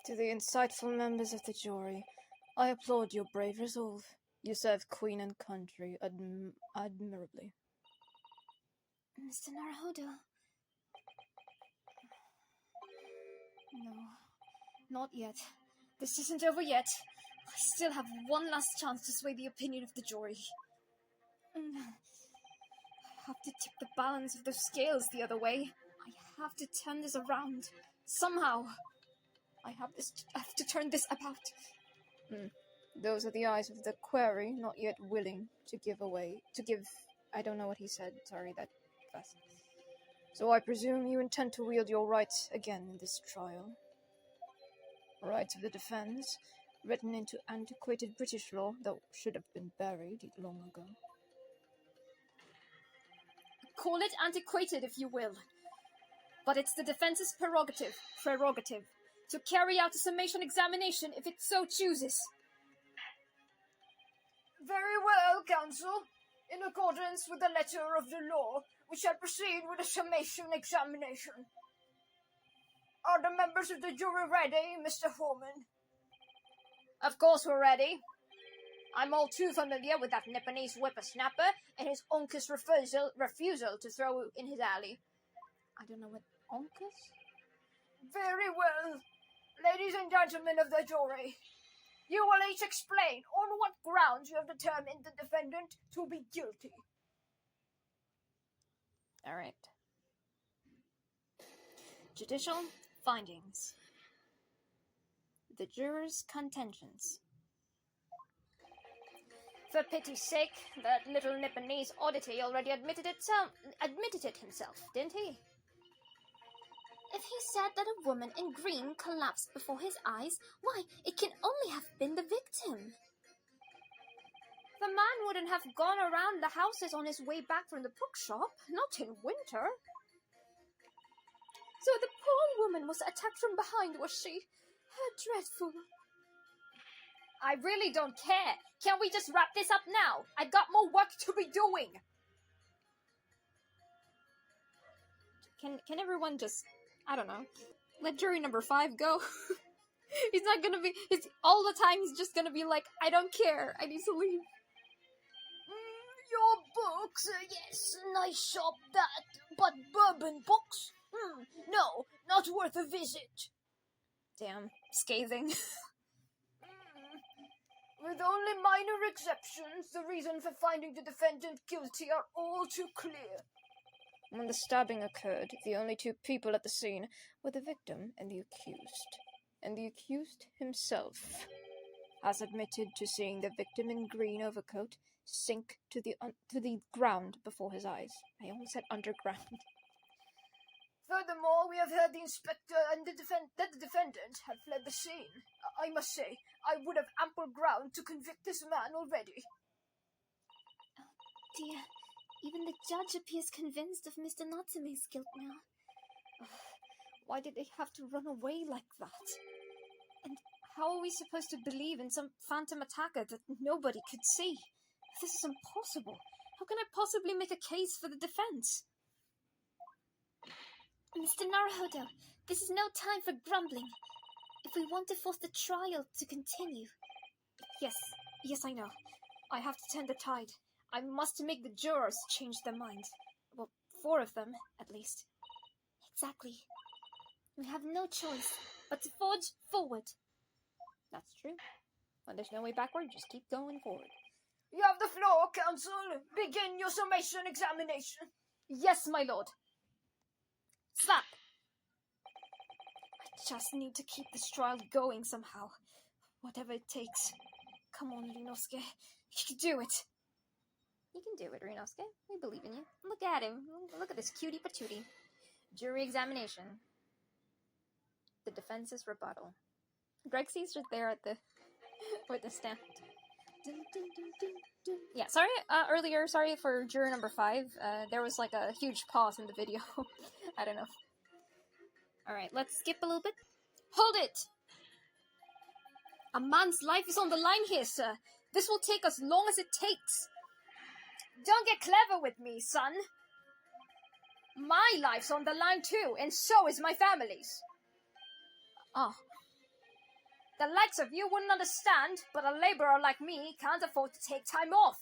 To the insightful members of the jury, I applaud your brave resolve. You serve Queen and country admirably. Mr. Naruhodo. No, not yet. This isn't over yet. I still have one last chance to sway the opinion of the jury. I have to tip the balance of the scales the other way. I have to turn this around. Somehow. I have to turn this about. Those are the eyes of the query, not yet willing to give. I don't know what he said, sorry, that fast. So I presume you intend to wield your rights again in this trial. Rights of the defense, written into antiquated British law that should have been buried long ago. Call it antiquated if you will, but it's the defense's prerogative to carry out a summation examination if it so chooses. Very well, counsel. In accordance with the letter of the law, we shall proceed with a summation examination. Are the members of the jury ready, Mr. Foreman? Of course we're ready. I'm all too familiar with that Nipponese whippersnapper and his uncas refusal to throw in his alley. I don't know what uncas? Very well. Ladies and gentlemen of the jury, you will each explain on what grounds you have determined the defendant to be guilty. All right. Judicial findings. The jurors' contentions. For pity's sake, that little Nipponese oddity already admitted it himself, didn't he? If he said that a woman in green collapsed before his eyes, why, it can only have been the victim. The man wouldn't have gone around the houses on his way back from the bookshop, not in winter. So the poor woman was attacked from behind, was she? How dreadful. I really don't care. Can't we just wrap this up now? I've got more work to be doing. Can everyone just, I don't know, let jury number 5 go? He's not gonna be, all the time he's just gonna be like, I don't care, I need to leave. Your books, yes, nice shop that, but bourbon books? No, not worth a visit. Damn, scathing. With only minor exceptions, the reason for finding the defendant guilty are all too clear. When the stabbing occurred, the only two people at the scene were the victim and the accused. And the accused himself has admitted to seeing the victim in green overcoat sink to the ground before his eyes. I almost said underground. Furthermore, we have heard the inspector and that the defendant had fled the scene. I must say, I would have ample ground to convict this man already. Oh dear, even the judge appears convinced of Mr. Natsume's guilt now. Why did they have to run away like that? And how are we supposed to believe in some phantom attacker that nobody could see? This is impossible. How can I possibly make a case for the defense? Mr. Naruhodo, this is no time for grumbling. If we want to force the trial to continue... Yes, I know. I have to turn the tide. I must make the jurors change their minds. Well, 4 of them, at least. Exactly. We have no choice but to forge forward. That's true. When there's no way backward, just keep going forward. You have the floor, counsel. Begin your summation examination. Yes, my lord. Slap! I just need to keep this trial going somehow. Whatever it takes. Come on, Ryunosuke. You can do it. You can do it, Ryunosuke. We believe in you. Look at him. Look at this cutie patootie. Jury examination. The defense's rebuttal. Grexy's just there at the witness stand. Yeah, sorry, earlier, sorry for juror number 5. There was like a huge pause in the video. I don't know. Alright, let's skip a little bit. Hold it! A man's life is on the line here, sir. This will take as long as it takes. Don't get clever with me, son. My life's on the line too, and so is my family's. Oh. The likes of you wouldn't understand, but a laborer like me can't afford to take time off.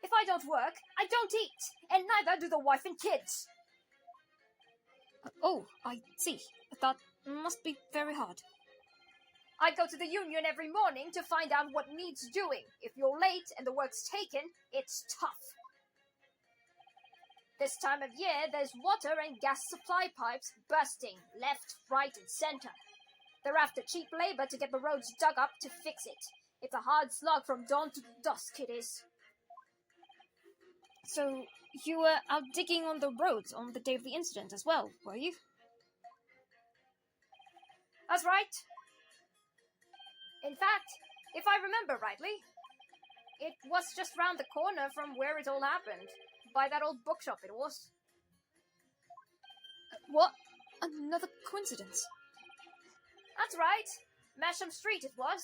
If I don't work, I don't eat, and neither do the wife and kids. Oh, I see. That must be very hard. I go to the union every morning to find out what needs doing. If you're late and the work's taken, it's tough. This time of year, there's water and gas supply pipes bursting left, right, and center. They're after cheap labor to get the roads dug up to fix it. It's a hard slog from dawn to dusk, it is. So, you were out digging on the roads on the day of the incident as well, were you? That's right. In fact, if I remember rightly, it was just round the corner from where it all happened. By that old bookshop it was. What? Another coincidence? That's right. Masham Street it was.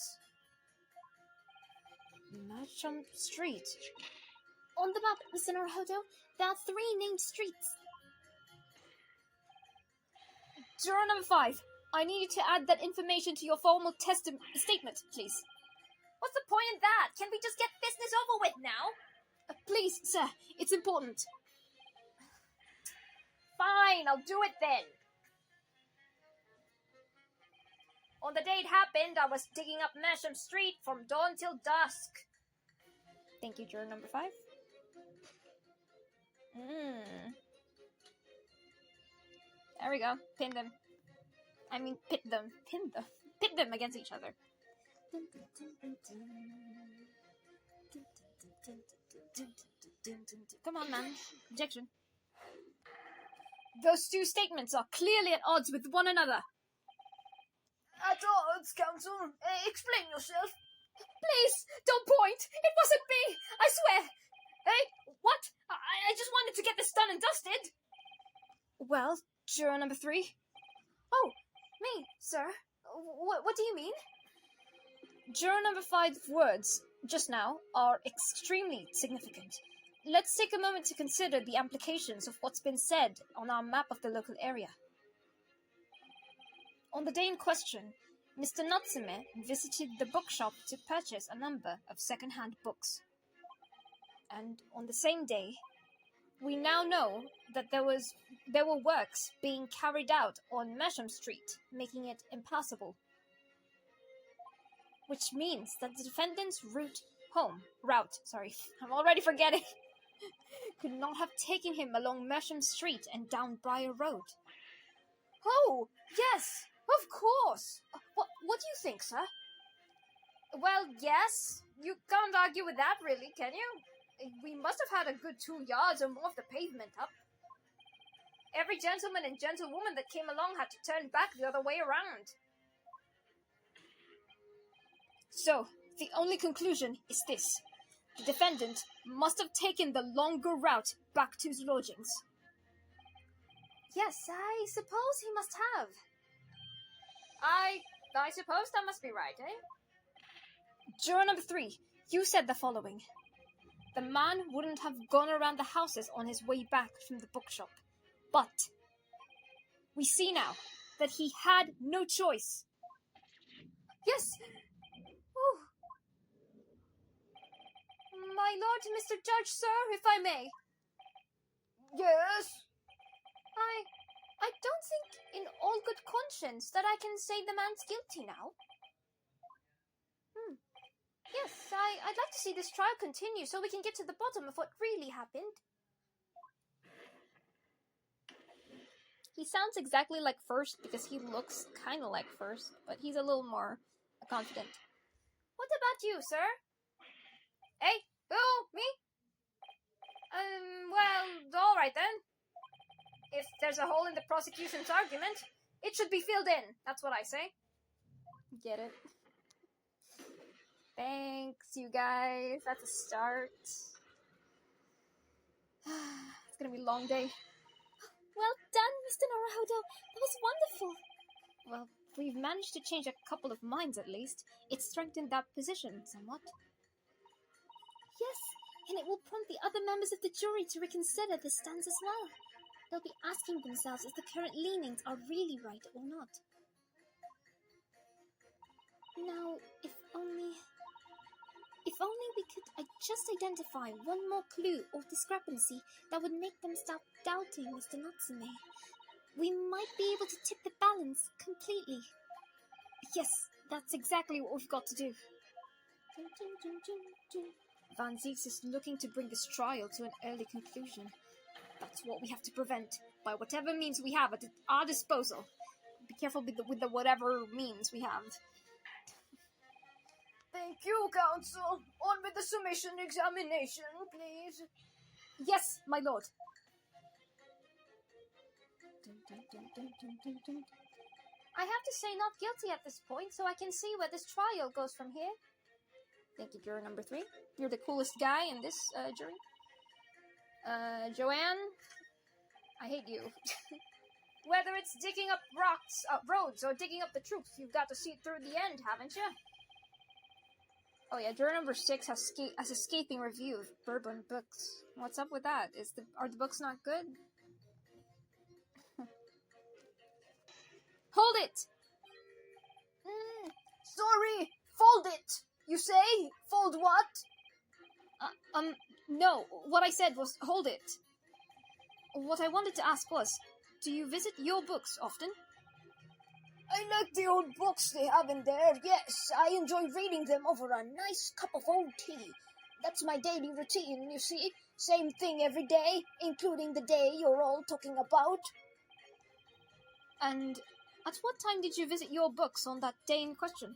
Masham Street? On the map, Mr. Naruhodo, there are 3 named streets. Juror number 5, I need you to add that information to your formal statement, please. What's the point in that? Can we just get business over with now? Please, sir, it's important. Fine, I'll do it then. On the day it happened, I was digging up Masham Street from dawn till dusk. Thank you, juror number 5. There we go. Pin them. I mean, pit them. Pin them. Pit them against each other. Come on, man. Objection. Those 2 statements are clearly at odds with one another. At odds, counsel. Explain yourself. Please, don't point. It wasn't me. I swear. Hey, what? I just wanted to get this done and dusted. Well, juror number 3. Oh, me, sir. What do you mean? Juror number 5's words, just now, are extremely significant. Let's take a moment to consider the implications of what's been said on our map of the local area. On the day in question, Mr. Natsume visited the bookshop to purchase a number of second-hand books. And on the same day, we now know that there were works being carried out on Masham Street, making it impassable. Which means that the defendant's route, I'm already forgetting, could not have taken him along Masham Street and down Briar Road. Oh, yes, of course. What do you think, sir? Well, yes, you can't argue with that, really, can you? We must have had a good 2 yards or more of the pavement up. Every gentleman and gentlewoman that came along had to turn back the other way around. So, the only conclusion is this. The defendant must have taken the longer route back to his lodgings. Yes, I suppose he must have. I suppose that must be right, eh? Juror number 3, you said the following. The man wouldn't have gone around the houses on his way back from the bookshop. But we see now that he had no choice. Yes. Oh. My lord, Mr. Judge, sir, if I may. Yes? I don't think in all good conscience that I can say the man's guilty now. Yes, I'd like to see this trial continue so we can get to the bottom of what really happened. He sounds exactly like First because he looks kind of like First, but he's a little more confident. What about you, sir? Hey, who? Me? Well, alright then. If there's a hole in the prosecution's argument, it should be filled in. That's what I say. Get it? Thanks, you guys. That's a start. It's gonna be a long day. Well done, Mr. Naruhodo. That was wonderful. Well, we've managed to change a couple of minds at least. It strengthened that position somewhat. Yes, and it will prompt the other members of the jury to reconsider the stance as well. They'll be asking themselves if the current leanings are really right or not. Now, if only we could just identify one more clue or discrepancy that would make them stop doubting Mr. Natsume, we might be able to tip the balance completely. Yes, that's exactly what we've got to do. Van Zieks is looking to bring this trial to an early conclusion. That's what we have to prevent, by whatever means we have at our disposal. Be careful with the whatever means we have. Thank you, Counsel. On with the summation examination, please. Yes, my lord. I have to say not guilty at this point, so I can see where this trial goes from here. Thank you, juror number 3. You're the coolest guy in this jury. Joanne, I hate you. Whether it's digging up roads or digging up the truth, you've got to see it through the end, haven't you? Oh yeah, juror number 6 has a scathing review of Bourbon books. What's up with that? Are the books not good? Hold it! Sorry, fold it! You say? Fold what? No, what I said was hold it. What I wanted to ask was, do you visit your books often? I like the old books they have in there, yes. I enjoy reading them over a nice cup of old tea. That's my daily routine, you see. Same thing every day, including the day you're all talking about. And at what time did you visit your books on that day in question?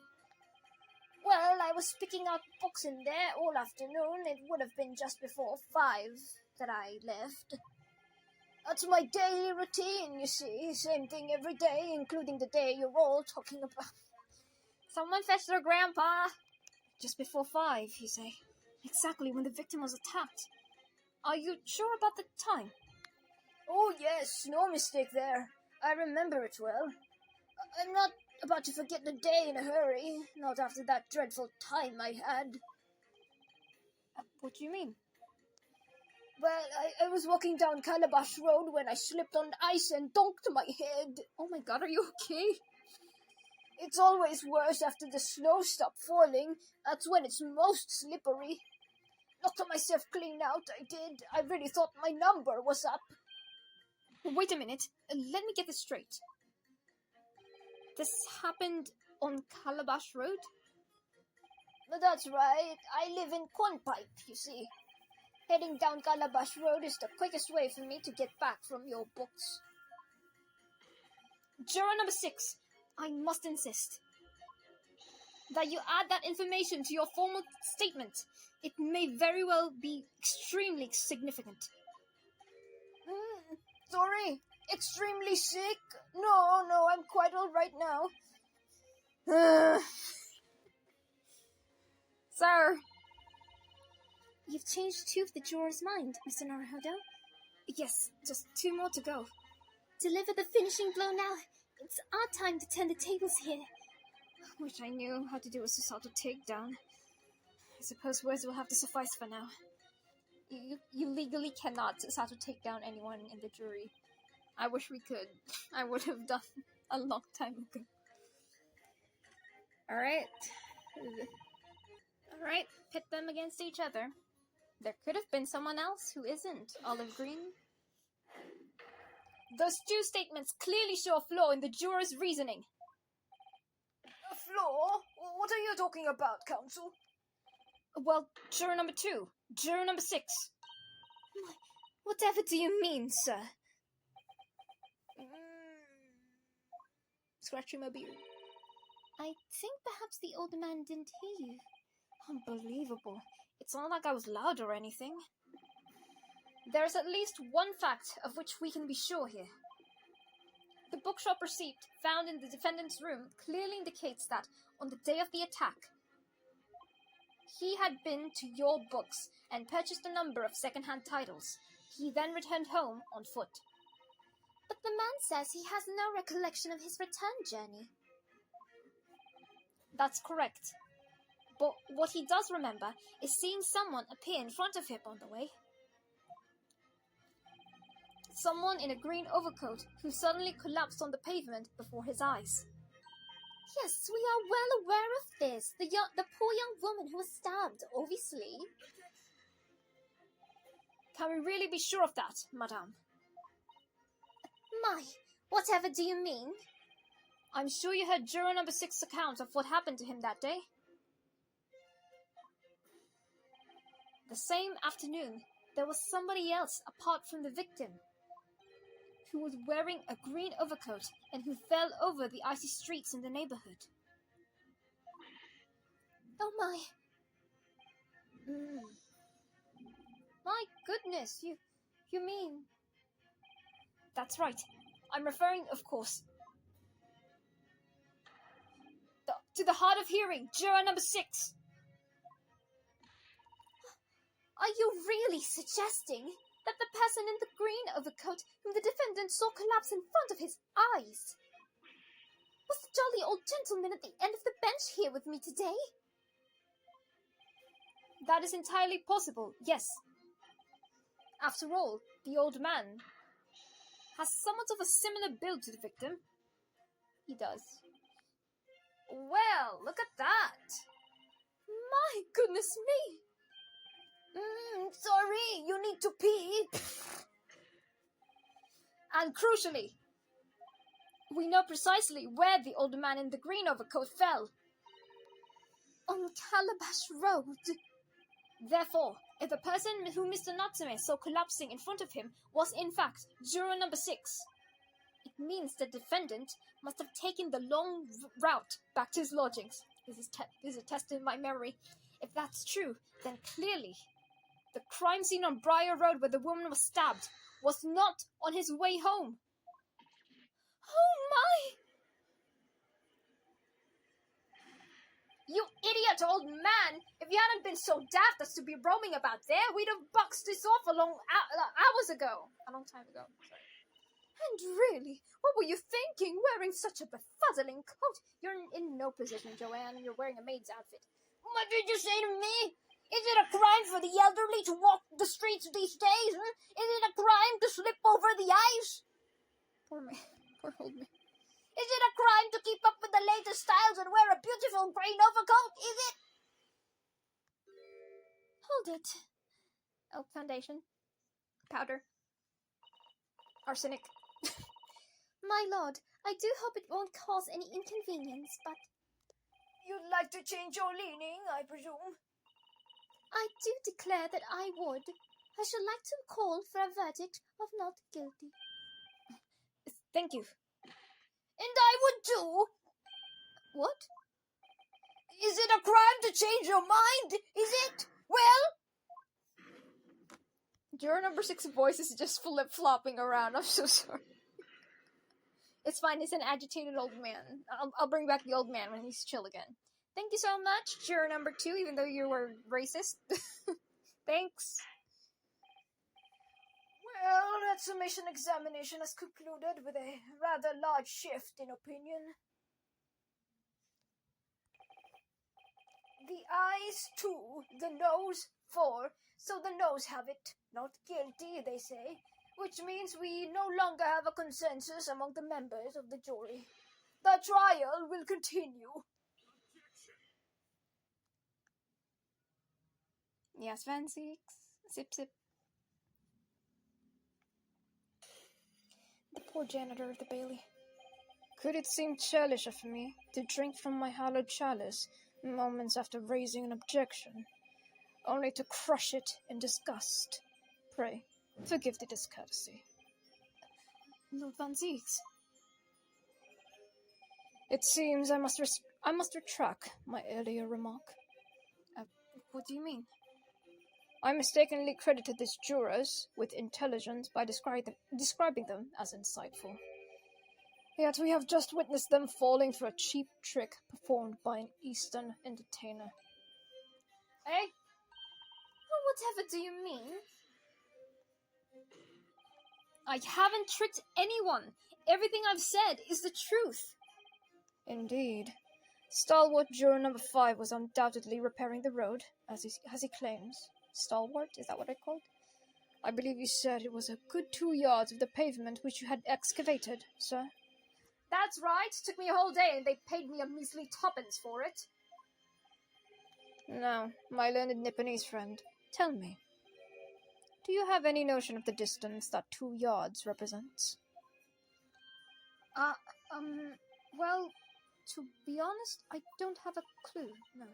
Well, I was picking out books in there all afternoon. It would have been just before 5 that I left. That's my daily routine, you see. Same thing every day, including the day you're all talking about. Someone fetch their grandpa. Just before 5, you say. Exactly when the victim was attacked. Are you sure about the time? Oh yes, no mistake there. I remember it well. I'm not about to forget the day in a hurry. Not after that dreadful time I had. What do you mean? Well, I was walking down Calabash Road when I slipped on ice and donked my head. Oh my god, are you okay? It's always worse after the snow stopped falling. That's when it's most slippery. Knocked myself clean out, I did. I really thought my number was up. Wait a minute. Let me get this straight. This happened on Calabash Road? That's right. I live in Cornpipe, you see. Heading down Calabash Road is the quickest way for me to get back from your books. Juror number 6, I must insist that you add that information to your formal statement. It may very well be extremely significant. Sorry, extremely sick? No, I'm quite all right now. Sir! You've changed 2 of the jurors' mind, Mr. Naruhodo. Yes, just 2 more to go. Deliver the finishing blow now. It's our time to turn the tables here. Wish I knew how to do a Susato takedown. I suppose words will have to suffice for now. You legally cannot Susato take down anyone in the jury. I wish we could. I would have done a long time ago. Alright, pit them against each other. There could have been someone else who isn't olive green. Those 2 statements clearly show a flaw in the juror's reasoning. A flaw? What are you talking about, Counsel? Well, juror number 2. Juror number 6. Whatever do you mean, sir? Scratching my beard. I think perhaps the older man didn't hear you. Unbelievable. It's not like I was loud or anything. There's at least one fact of which we can be sure here. The bookshop receipt found in the defendant's room clearly indicates that on the day of the attack, he had been to your books and purchased a number of second-hand titles. He then returned home on foot. But the man says he has no recollection of his return journey. That's correct. But what he does remember is seeing someone appear in front of him on the way. Someone in a green overcoat who suddenly collapsed on the pavement before his eyes. Yes, we are well aware of this. The poor young woman who was stabbed, obviously. Can we really be sure of that, madame? My, whatever do you mean? I'm sure you heard juror number 6's account of what happened to him that day. The same afternoon, there was somebody else apart from the victim who was wearing a green overcoat and who fell over the icy streets in the neighborhood. Oh my. My goodness, you mean... That's right. I'm referring, of course, to the hard of hearing, juror number 6. Are you really suggesting that the person in the green overcoat whom the defendant saw collapse in front of his eyes was the jolly old gentleman at the end of the bench here with me today? That is entirely possible, yes. After all, the old man has somewhat of a similar build to the victim. He does. Well, look at that! My goodness me! Sorry, you need to pee. And crucially, we know precisely where the old man in the green overcoat fell. On Calabash Road. Therefore, if the person who Mr. Natsume saw collapsing in front of him was in fact juror number 6, it means the defendant must have taken the long route back to his lodgings. This is a test in my memory. If that's true, then clearly the crime scene on Briar Road where the woman was stabbed was not on his way home. Oh my! You idiot old man! If you hadn't been so daft as to be roaming about there, we'd have boxed this off hours ago. A long time ago. Sorry. And really, what were you thinking, wearing such a befuddling coat? You're in no position, Joanne. You're wearing a maid's outfit. What did you say to me? Is it a crime for the elderly to walk the streets these days? Is it a crime to slip over the ice? Poor old man. Is it a crime to keep up with the latest styles and wear a beautiful green overcoat? Is it? Hold it. Oh, foundation. Powder. Arsenic. My lord, I do hope it won't cause any inconvenience, but... You'd like to change your leaning, I presume? I do declare that I would. I should like to call for a verdict of not guilty. Thank you. And I would too. What? Is it a crime to change your mind? Is it? Well? Juror number 6's voice is just flip-flopping around. I'm so sorry. It's fine. It's an agitated old man. I'll bring back the old man when he's chill again. Thank you so much, juror number 2, even though you were racist. Thanks. Well, that summation examination has concluded with a rather large shift in opinion. The eyes 2, the nose 4, so the nose have it. Not guilty, they say, which means we no longer have a consensus among the members of the jury. The trial will continue. Yes, Van Six. Sip, sip. The poor janitor of the Bailey. Could it seem churlish of me to drink from my hallowed chalice moments after raising an objection, only to crush it in disgust? Pray, forgive the discourtesy. Lord Van Zieks. It seems I must retract my earlier remark. What do you mean? I mistakenly credited these jurors with intelligence by describing them as insightful. Yet we have just witnessed them falling for a cheap trick performed by an Eastern entertainer. Eh? Whatever do you mean? I haven't tricked anyone. Everything I've said is the truth. Indeed. Stalwart juror number 5 was undoubtedly repairing the road, as he claims. Stalwart? Is that what I called? I believe you said it was a good 2 yards of the pavement which you had excavated, sir. That's right. Took me a whole day and they paid me a measly tuppence for it. Now, my learned Nipponese friend, tell me, do you have any notion of the distance that 2 yards represents? Well, to be honest, I don't have a clue, no.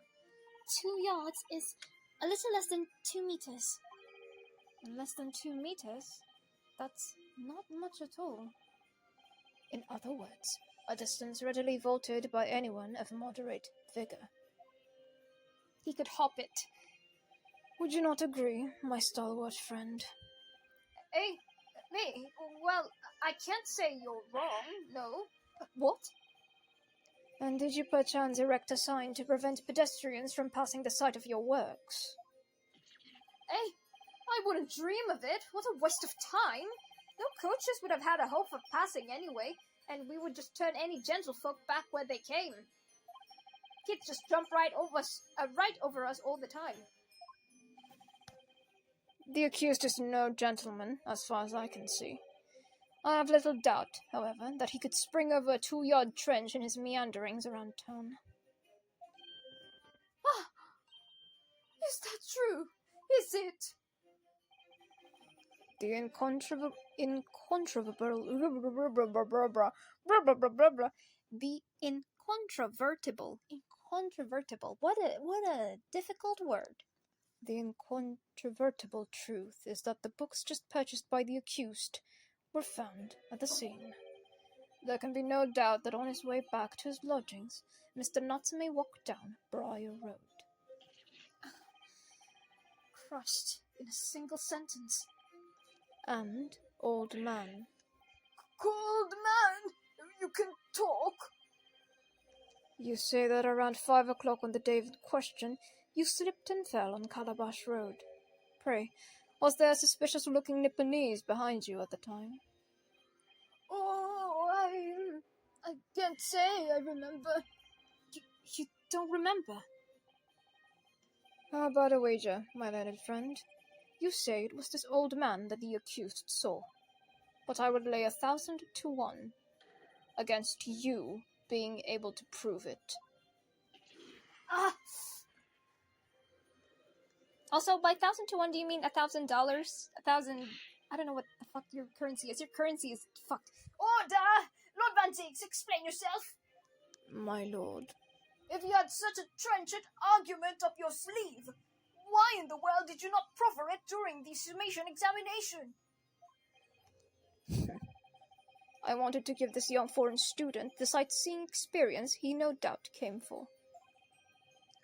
2 yards is a little less than 2 meters. Less than 2 meters? That's not much at all. In other words, a distance readily vaulted by anyone of moderate vigor. He could hop it. Would you not agree, my stalwart friend? Me? Well, I can't say you're wrong, no. What? And did you perchance erect a sign to prevent pedestrians from passing the site of your works? I wouldn't dream of it. What a waste of time. No coaches would have had a hope of passing anyway, and we would just turn any gentlefolk back where they came. Kids just jump right over us all the time. The accused is no gentleman, as far as I can see. I have little doubt, however, that he could spring over a 2-yard trench in his meanderings around town. Is that true? Is it? The incontrovertible, what a difficult word. The incontrovertible truth is that the books just purchased by the accused were found at the scene. There can be no doubt that on his way back to his lodgings, Mr. Natsume walked down Briar Road. Crushed in a single sentence. And, old man. Cold man, you can talk. You say that around 5 o'clock on the day of question, you slipped and fell on Calabash Road. Pray, was there a suspicious-looking Nipponese behind you at the time? Oh, I can't say I remember. You don't remember? How about a wager, my learned friend? You say it was this old man that the accused saw. But I would lay 1,000 to 1 against you being able to prove it. Also, by 1,000 to 1, do you mean $1,000? 1,000... I don't know what the fuck your currency is. Your currency is fucked. Order! Lord Van Zix, explain yourself. My lord. If you had such a trenchant argument up your sleeve, why in the world did you not proffer it during the summation examination? I wanted to give this young foreign student the sightseeing experience he no doubt came for.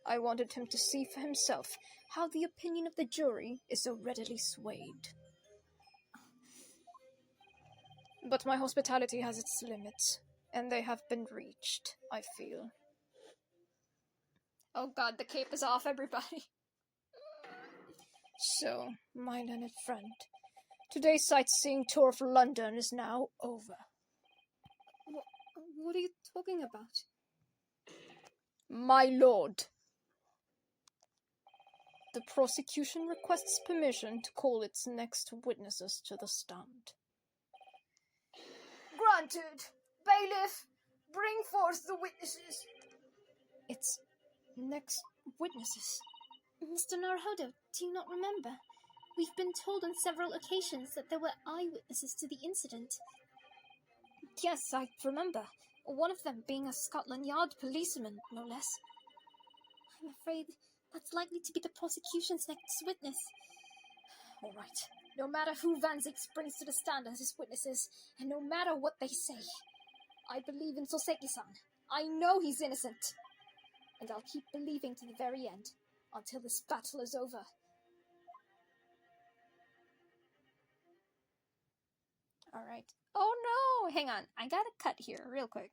I wanted him to see for himself how the opinion of the jury is so readily swayed. But my hospitality has its limits, and they have been reached, I feel. Oh god, the cape is off, everybody. So, my learned friend, today's sightseeing tour of London is now over. What are you talking about? My lord, the prosecution requests permission to call its next witnesses to the stand. Granted. Bailiff, bring forth the witnesses. Its next witnesses? Mr. Naruhodo, do you not remember? We've been told on several occasions that there were eyewitnesses to the incident. Yes, I remember. One of them being a Scotland Yard policeman, no less. I'm afraid that's likely to be the prosecution's next witness. All right. No matter who Van Zix brings to the stand as his witnesses, and no matter what they say, I believe in Soseki-san. I know he's innocent. And I'll keep believing to the very end, until this battle is over. Alright. Oh no! Hang on, I gotta cut here real quick.